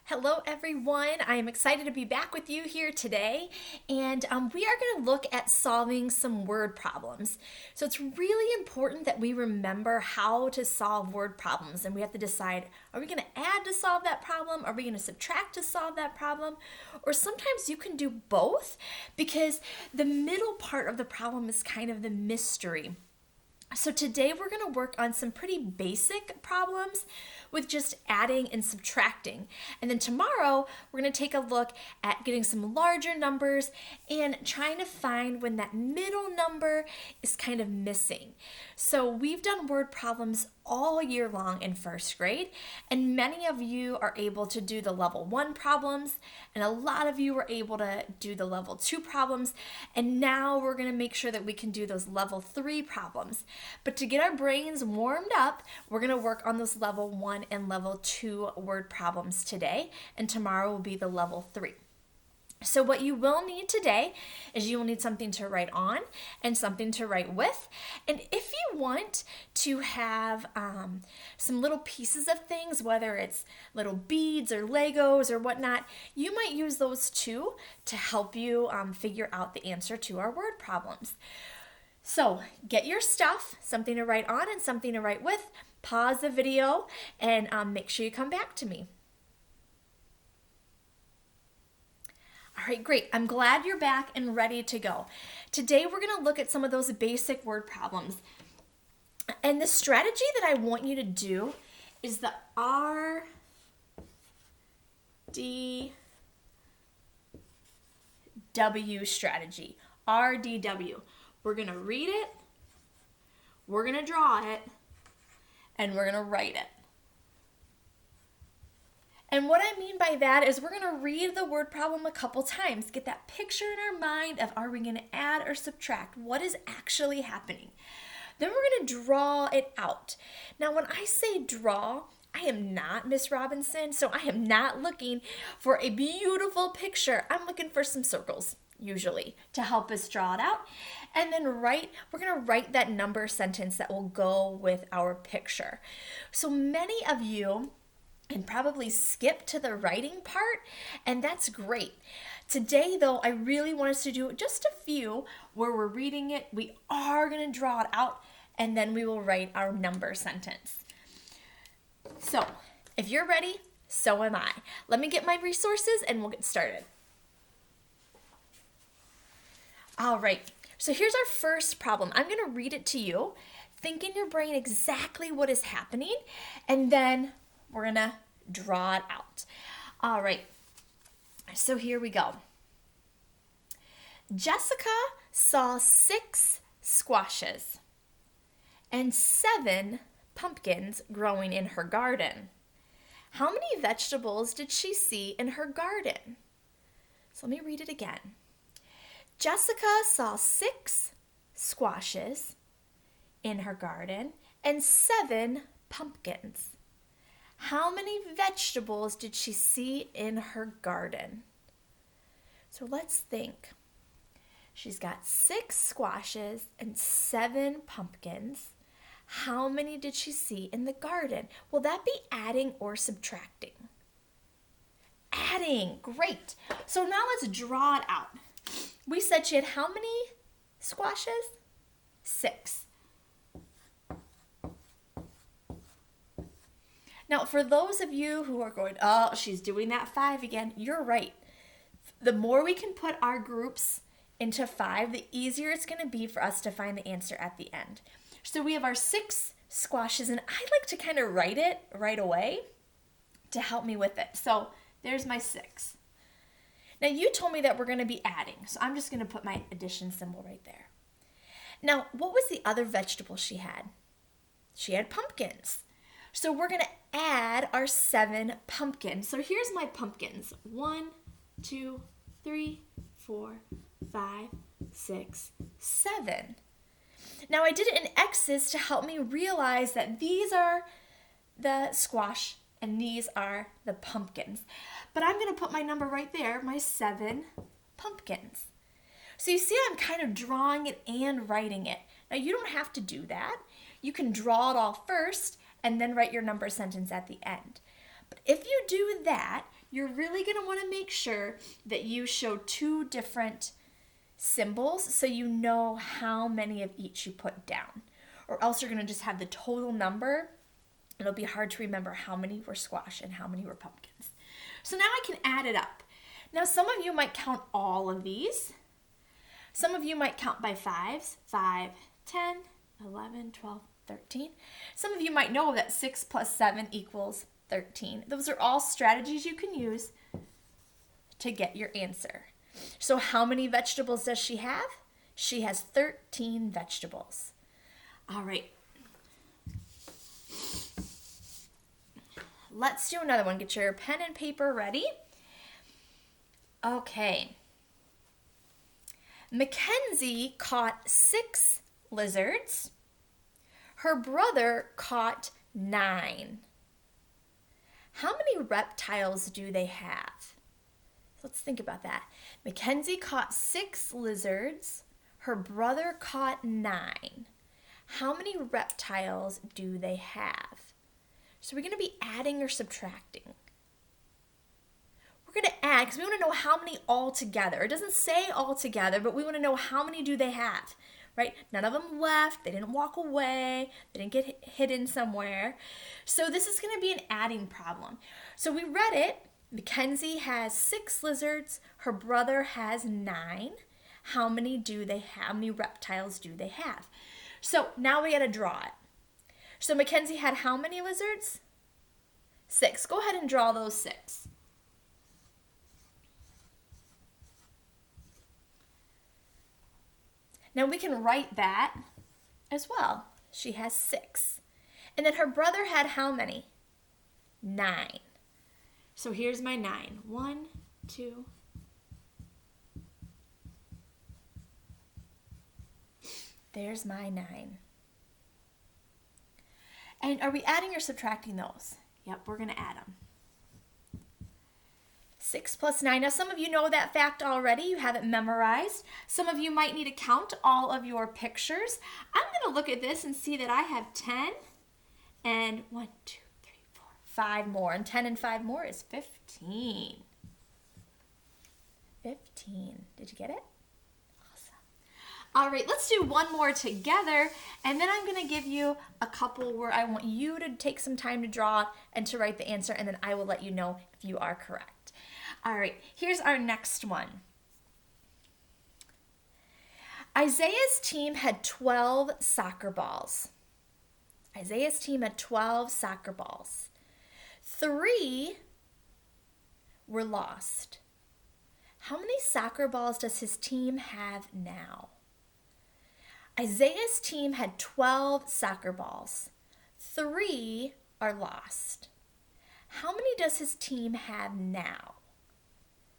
Hello everyone, I am excited to be back with you here today, and we are going to look at solving some word problems. So it's really important that we remember how to solve word problems, and we have to decide, are we going to add to solve that problem? Are we going to subtract to solve that problem? Or sometimes you can do both, because the middle part of the problem is kind of the mystery. So today we're going to work on some pretty basic problems with just adding and subtracting. And then tomorrow we're going to take a look at getting some larger numbers and trying to find when that middle number is kind of missing. So we've done word problems all year long in first grade, and many of you are able to do the level 1 problems, and a lot of you were able to do the level 2 problems, and now we're going to make sure that we can do those level 3 problems. But to get our brains warmed up, we're going to work on those level 1 and level 2 word problems today, and tomorrow will be the level 3. So what you will need today is you will need something to write on and something to write with. And if you want to have some little pieces of things, whether it's little beads or Legos or whatnot, you might use those too to help you figure out the answer to our word problems. So get your stuff, something to write on and something to write with. Pause the video and make sure you come back to me. All right, great. I'm glad you're back and ready to go. Today we're going to look at some of those basic word problems. And the strategy that I want you to do is the RDW strategy. RDW. We're going to read it, we're going to draw it, and we're going to write it. And what I mean by that is we're going to read the word problem a couple times, get that picture in our mind of are we going to add or subtract, what is actually happening. Then we're going to draw it out. Now when I say draw, I am not Miss Robinson, so I am not looking for a beautiful picture. I'm looking for some circles, usually, to help us draw it out. And then we're going to write that number sentence that will go with our picture. So many of you and probably skip to the writing part, and that's great. Today, though, I really want us to do just a few where we're reading it, we are going to draw it out, and then we will write our number sentence. So, if you're ready, so am I. Let me get my resources and we'll get started. All right, so here's our first problem. I'm going to read it to you. Think in your brain exactly what is happening, and then we're going to draw it out. All right, so here we go. Jessica saw 6 squashes and 7 pumpkins growing in her garden. How many vegetables did she see in her garden? So let me read it again. Jessica saw 6 squashes in her garden and 7 pumpkins. How many vegetables did she see in her garden? So let's think. She's got 6 squashes and 7 pumpkins. How many did she see in the garden? Will that be adding or subtracting? Adding, great. So now let's draw it out. We said she had how many squashes? 6. Now, for those of you who are going, oh, she's doing that 5 again, you're right. The more we can put our groups into 5, the easier it's going to be for us to find the answer at the end. So we have our 6 squashes, and I like to kind of write it right away to help me with it. So there's my 6. Now, you told me that we're going to be adding, so I'm just going to put my addition symbol right there. Now, what was the other vegetable she had? She had pumpkins. So we're going to add our 7 pumpkins. So here's my pumpkins. 1, 2, 3, 4, 5, 6, 7. Now I did it in X's to help me realize that these are the squash and these are the pumpkins. But I'm going to put my number right there, my 7 pumpkins. So you see I'm kind of drawing it and writing it. Now you don't have to do that. You can draw it all first and then write your number sentence at the end. But if you do that, you're really going to want to make sure that you show two different symbols so you know how many of each you put down. Or else you're going to just have the total number. It'll be hard to remember how many were squash and how many were pumpkins. So now I can add it up. Now some of you might count all of these. Some of you might count by fives, 5, 10, 11, 12, 13. Some of you might know that 6 plus 7 equals 13. Those are all strategies you can use to get your answer. So how many vegetables does she have? She has 13 vegetables. All right. Let's do another one. Get your pen and paper ready. Okay. Mackenzie caught 6 lizards. Her brother caught 9. How many reptiles do they have? Let's think about that. Mackenzie caught 6 lizards. Her brother caught 9. How many reptiles do they have? So we're going to be adding or subtracting. We're going to add because we want to know how many all together. It doesn't say all together, but we want to know how many do they have, right? None of them left. They didn't walk away. They didn't get hidden somewhere. So this is going to be an adding problem. So we read it. Mackenzie has 6 lizards. Her brother has 9. How many do they have? How many reptiles do they have? So now we got to draw it. So Mackenzie had how many lizards? 6. Go ahead and draw those 6. Now we can write that as well. She has 6. And then her brother had how many? 9. So here's my 9. 1, 2. There's my 9. And are we adding or subtracting those? Yep, we're going to add them. 6 plus 9. Now, some of you know that fact already. You have it memorized. Some of you might need to count all of your pictures. I'm going to look at this and see that I have 10 and 1, 2, 3, 4, 5 more. And 10 and 5 more is 15. 15. Did you get it? All right, let's do one more together, and then I'm going to give you a couple where I want you to take some time to draw and to write the answer, and then I will let you know if you are correct. All right, here's our next one. Isaiah's team had 12 soccer balls. Isaiah's team had 12 soccer balls. 3 were lost. How many soccer balls does his team have now? Isaiah's team had 12 soccer balls. 3 are lost. How many does his team have now?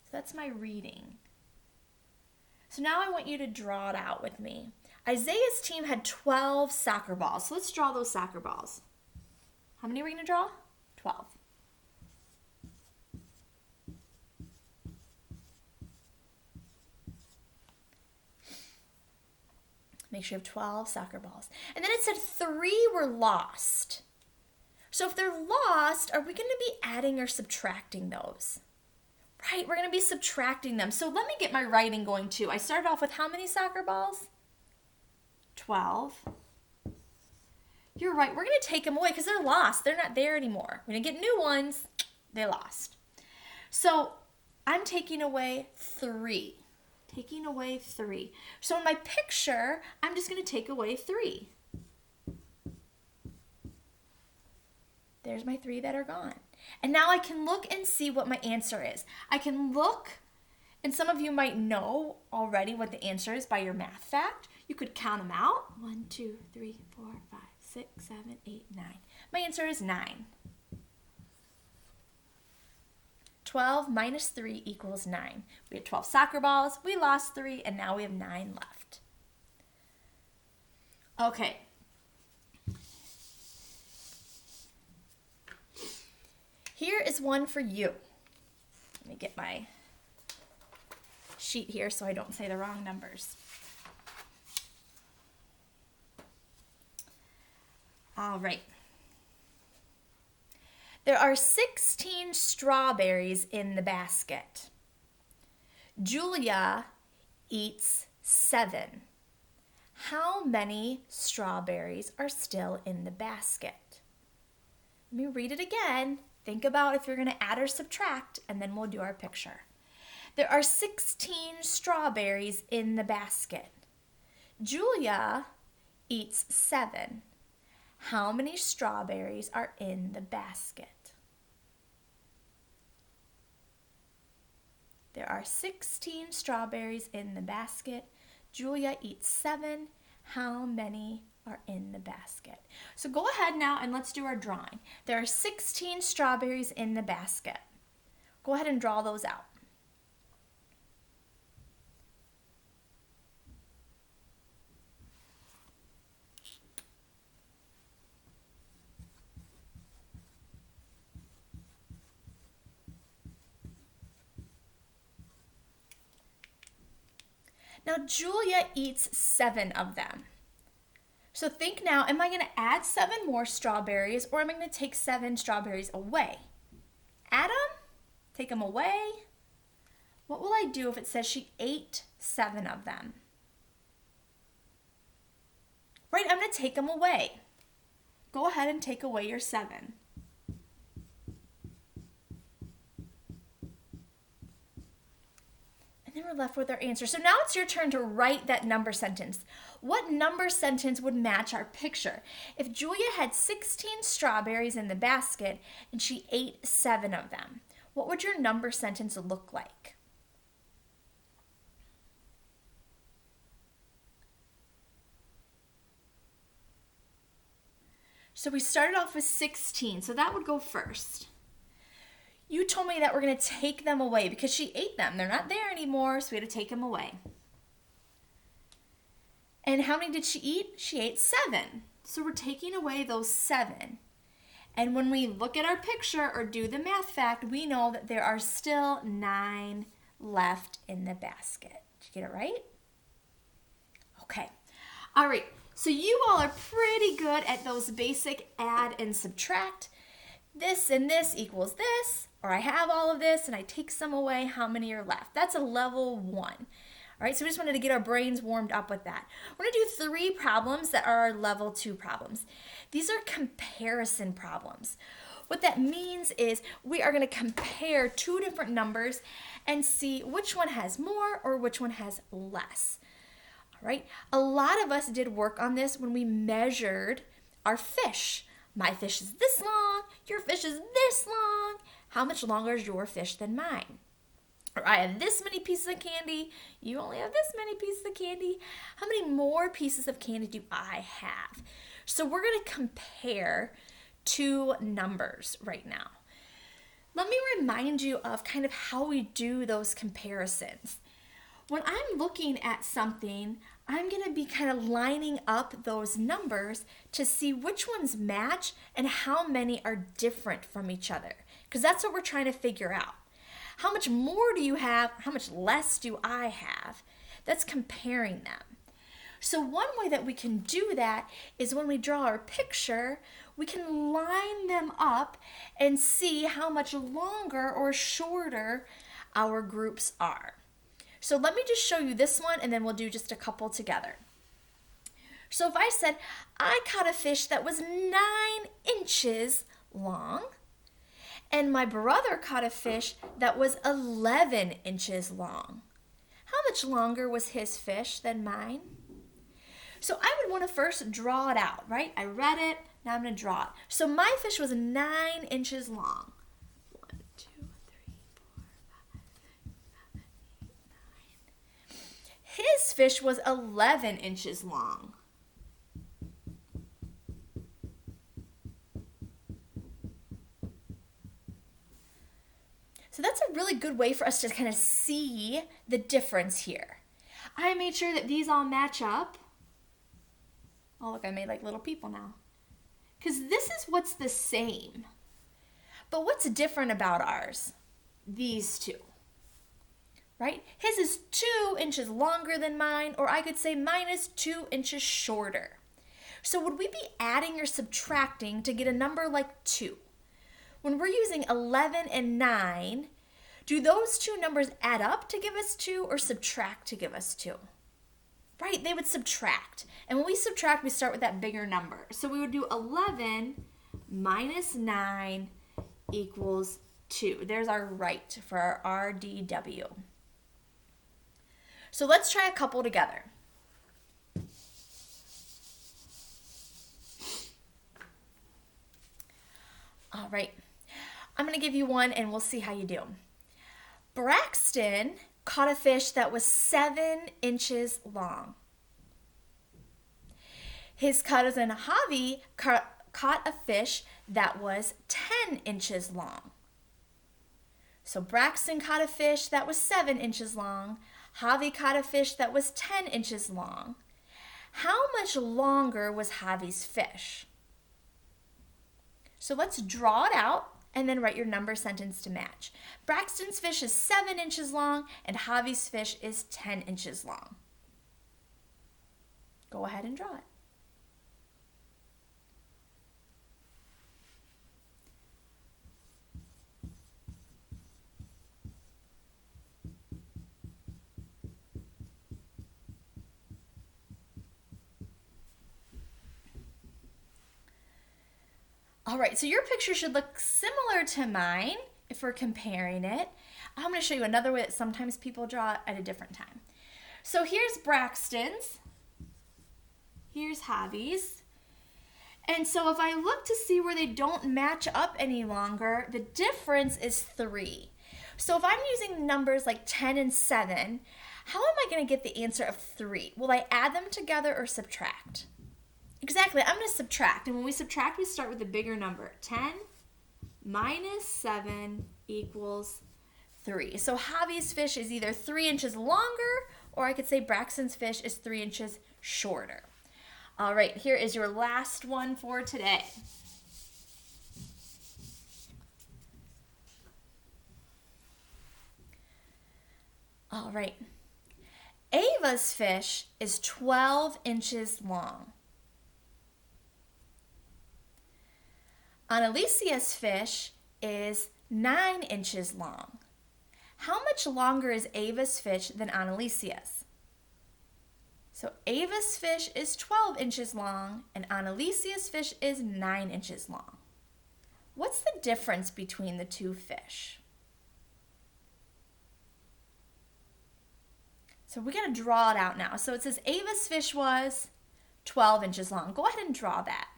So that's my reading. So now I want you to draw it out with me. Isaiah's team had 12 soccer balls. So let's draw those soccer balls. How many are we going to draw? 12. Make sure you have 12 soccer balls. And then it said 3 were lost. So if they're lost, are we going to be adding or subtracting those? Right, we're going to be subtracting them. So let me get my writing going too. I started off with how many soccer balls? 12. You're right, we're going to take them away because they're lost. They're not there anymore. We're going to get new ones. They lost. So I'm taking away 3. Taking away 3. So in my picture, I'm just going to take away 3. There's my 3 that are gone. And now I can look and see what my answer is. I can look, and some of you might know already what the answer is by your math fact. You could count them out. 1, 2, 3, 4, 5, 6, 7, 8, 9. My answer is 9. 12 minus 3 equals 9. We had 12 soccer balls, we lost 3, and now we have 9 left. Okay. Here is one for you. Let me get my sheet here so I don't say the wrong numbers. All right. There are 16 strawberries in the basket. Julia eats 7. How many strawberries are still in the basket? Let me read it again. Think about if you're going to add or subtract, and then we'll do our picture. There are 16 strawberries in the basket. Julia eats 7. How many strawberries are in the basket? There are 16 strawberries in the basket. Julia eats 7. How many are in the basket? So go ahead now and let's do our drawing. There are 16 strawberries in the basket. Go ahead and draw those out. Now, Julia eats 7 of them. So think now, am I going to add 7 more strawberries, or am I going to take 7 strawberries away? Add them? Take them away? What will I do if it says she ate 7 of them? Right, I'm going to take them away. Go ahead and take away your 7. Then we're left with our answer. So now it's your turn to write that number sentence. What number sentence would match our picture? If Julia had 16 strawberries in the basket and she ate 7 of them, what would your number sentence look like? So we started off with 16, so that would go first. You told me that we're going to take them away because she ate them. They're not there anymore, so we had to take them away. And how many did she eat? She ate 7. So we're taking away those 7. And when we look at our picture or do the math fact, we know that there are still 9 left in the basket. Did you get it right? Okay. All right. So you all are pretty good at those basic add and subtract. This and this equals this, or I have all of this and I take some away, how many are left? That's a level 1. All right, so we just wanted to get our brains warmed up with that. We're gonna do 3 problems that are our level 2 problems. These are comparison problems. What that means is we are gonna compare 2 different numbers and see which one has more or which one has less. All right, a lot of us did work on this when we measured our fish. My fish is this long, your fish is this long. How much longer is your fish than mine? Or I have this many pieces of candy, you only have this many pieces of candy. How many more pieces of candy do I have? So we're going to compare 2 numbers right now. Let me remind you of kind of how we do those comparisons. When I'm looking at something, I'm going to be kind of lining up those numbers to see which ones match and how many are different from each other. Because that's what we're trying to figure out. How much more do you have? How much less do I have? That's comparing them. So one way that we can do that is when we draw our picture, we can line them up and see how much longer or shorter our groups are. So let me just show you this one and then we'll do just a couple together. So if I said, I caught a fish that was 9 inches long, and my brother caught a fish that was 11 inches long. How much longer was his fish than mine? So I would want to first draw it out, right? I read it, now I'm going to draw it. So my fish was 9 inches long. 1, 2, 3, 4, 5, 6, 7, 8, 9. His fish was 11 inches long. So that's a really good way for us to kind of see the difference here. I made sure that these all match up. Oh, look, I made like little people now. Because this is what's the same. But what's different about ours? These two. Right? His is 2 inches longer than mine, or I could say mine is 2 inches shorter. So would we be adding or subtracting to get a number like 2? when we're using 11 and 9, do those two numbers add up to give us 2 or subtract to give us 2? Right, they would subtract. And when we subtract, we start with that bigger number. So we would do 11 minus 9 equals 2. There's our right for our RDW. So let's try a couple together. All right, I'm going to give you one and we'll see how you do. Braxton caught a fish that was 7 inches long. His cousin Javi caught a fish that was 10 inches long. So Braxton caught a fish that was 7 inches long. Javi caught a fish that was 10 inches long. How much longer was Javi's fish? So let's draw it out and then write your number sentence to match. Braxton's fish is 7 inches long and Javi's fish is 10 inches long. Go ahead and draw it. All right, so your picture should look similar to mine if we're comparing it. I'm going to show you another way that sometimes people draw it at a different time. So here's Braxton's. Here's Javi's. And so if I look to see where they don't match up any longer, the difference is 3. So if I'm using numbers like 10 and 7, how am I going to get the answer of 3? Will I add them together or subtract? Exactly, I'm going to subtract. And when we subtract, we start with the bigger number. 10 minus 7 equals 3. So Javi's fish is either 3 inches longer, or I could say Braxton's fish is 3 inches shorter. All right, here is your last one for today. All right. Ava's fish is 12 inches long. Annalicia's fish is 9 inches long. How much longer is Ava's fish than Annalicia's? So Ava's fish is 12 inches long and Annalicia's fish is 9 inches long. What's the difference between the two fish? So we're going to draw it out now. So it says Ava's fish was 12 inches long. Go ahead and draw that.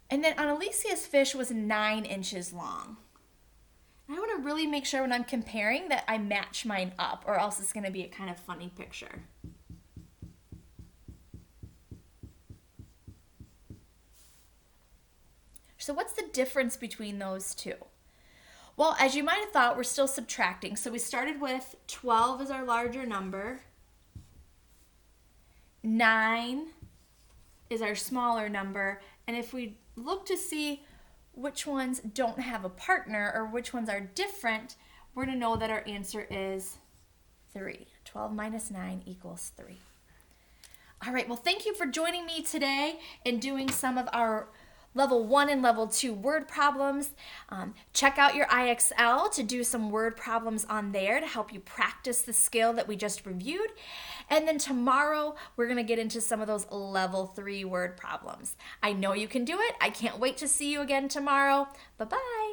And then Annalicia's fish was 9 inches long. I want to really make sure when I'm comparing that I match mine up, or else it's going to be a kind of funny picture. So what's the difference between those two? Well, as you might have thought, we're still subtracting. So we started with 12 as our larger number. 9 is our smaller number. And if we look to see which ones don't have a partner or which ones are different, we're going to know that our answer is 3. 12 minus 9 equals 3. All right, well, thank you for joining me today and doing some of our Level 1 and Level 2 word problems. Check out your IXL to do some word problems on there to help you practice the skill that we just reviewed. And then tomorrow, we're going to get into some of those Level 3 word problems. I know you can do it. I can't wait to see you again tomorrow. Bye-bye.